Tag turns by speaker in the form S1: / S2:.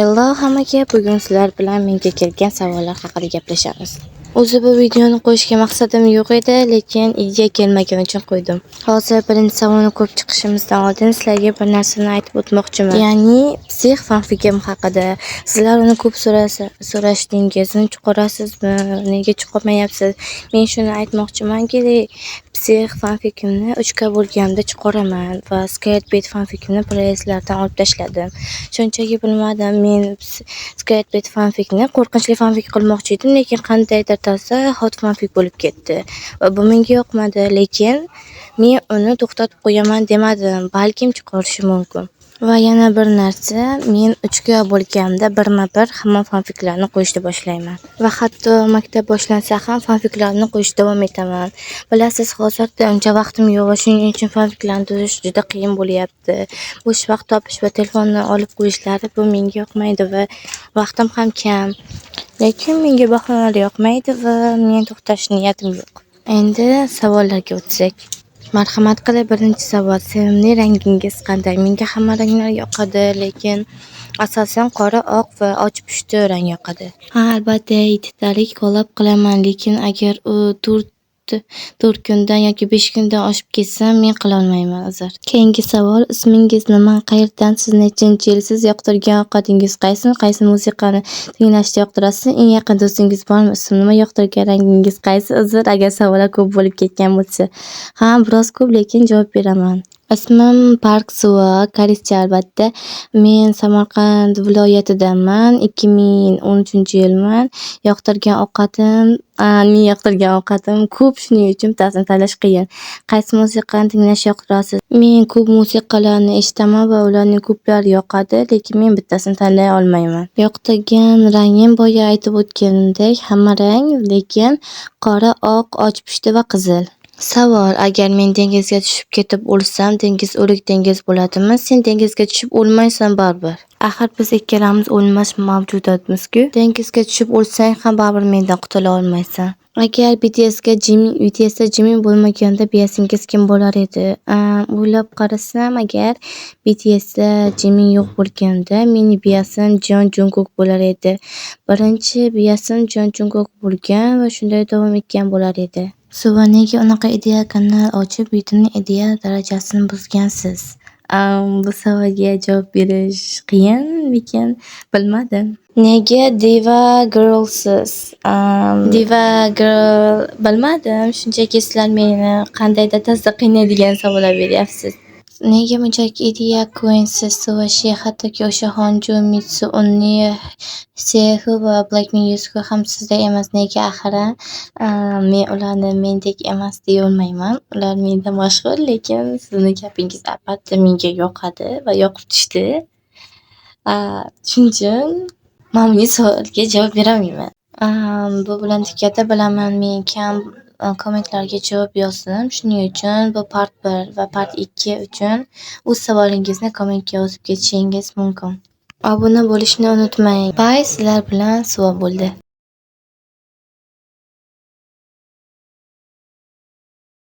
S1: Hello hammaga, bugun sizlar bilan menga kelgan savollar haqida gaplashamiz. O'zi bu videoni qo'yishga maqsadim yo'q edi, lekin idea kelmagani uchun qo'ydim. Hozir birinchi savolni ko'rib chiqishimizdan oldin sizlarga bir narsani aytib o'tmoqchiman. Ya'ni psix fanfikim haqida. Sizlar uni ko'p so'rashdingiz, uni chiqarasizmi, nega chiqarmayapsiz? Men shuni aytmoqchimanki, psix fanfikimni 3 ga bo'lganimda chiqaraman va Skate fanfikimni playlistlardan olib tashladim. Shunchaki bilmadim, men Skate fanfikni qo'rqinchli fanfik qilmoqchi edim, lekin qandaydir tarzda hot fanfik bo'lib ketdi va bu menga yoqmadi, lekin men uni to'xtatib qo'yaman demadim, balkim chiqarishim mumkin. Va yana bir narsa, men 3 ga bo'lganimda birma-bir hamma fanfiklarni qo'yishni boshlayman va hatto maktab boshlansa ham fanfiklarni qo'yishda davom etaman. Bilasiz, hozirda uncha vaqtim yo'q va shuning uchun fanfiklarni tuzish juda qiyin bo'lyapti. Bo'sh vaqt topish va telefonni olib qo'yishlari bu menga yoqmaydi va vaqtim ham kam. Lekin menga bahonalar yoqmaydi va men to'xtash niyatim yo'q. Endi savollarga o'tsak. Marhamat qilib, birinchi savol: sevimli rangingiz qanday? Menga hamma ranglar yoqadi, lekin asosan qora, oq va och pushti rang yoqadi. Ha, albatta, yettitalik collab qilaman, lekin agar u 4 kundan yoki 5 kundan oshib ketsa, men qila olmayman, uzr. Keyingi savol: ismingiz nima? Qayerdansiz? Nechanchi yilsiz? Yoqtirgan ovqatingiz qaysi? Qaysi musiqani tinglashni yoqtirasiz? Eng yaqin do'stingiz bormi? Ismi nima? Yoqtirgan rangingiz qaysi? Uzr agar savollar ko'p bo'lib ketgan bo'lsa. Ha, biroz ko'p, lekin javob beraman. Ismim Park Suva, koreyscha albatta. Men Samarqand viloyatidaman. 2013-yilman. Mening yoqtirgan ovqatim ko'p, shuning uchun bittasini tanlash qiyin. Qaysi musiqani tinglashni yoqtirasiz? Men ko'p musiqalarni eshitaman va ularning ko'plari yoqadi, lekin men bittasini tanlay olmayman. Yoqtirgan rangim boya aytib o'tganimdek hamma rang, lekin qora, oq, och pushti va qizil. Savol: agar men dengizga tushib ketib o'lsam, dengiz o'lik dengiz bo'ladimi? Sen dengizga tushib o'lmaysan baribir. Axir biz ikkalamiz o'lmas mavjudotmiz-ku. Dengizga tushib o'lsang ham baribir mendan qutula olmaysan. Agar BTSda Jimin bo'lmaganda biyasingiz kim bo'lar edi? O'ylab qarasam, agar BTSda Jimin yo'q bo'lganda, meni biyasim Jon Jungkook bo'lar edi. Birinchi biyasim Jon Jungkook bo'lgan va shunday davom etgan bo'lar edi. Suva, nega unaqa ideal kanal ochib, YouTubening ideal darajasini buzgansiz? Bu savolga javob berish qiyin, lekin bilmadim. Nega Diva Girlsiz? Diva Girl bilmadim, shunchaki sizlar meni qandaydir tarzda qiynaydigan savollar beryapsiz. Nega bunchalik ideal Queensiz? Suvashi, hattoki o'sha Honju, Mitsu, Unni, Sehu va Blackpink Yusuke ham sizdek emas. Nega axir? Men ularni mendek emas deya olmayman. Ular mendan mashhur, lekin sizning gapingiz albatta menga yoqadi va yoqib tushdi. Shuning uchun men bu savolga javob bera olmayman. Bu bilan tugadi, bilaman, men kam kommentlarga javob yozdim. Shuning uchun bu part 1 va part 2 uchun o'z savolingizni kommentga yozib ketishingiz mumkin. Obuna bo'lishni unutmang. Bye, sizlar bilan Suva bo'ldi.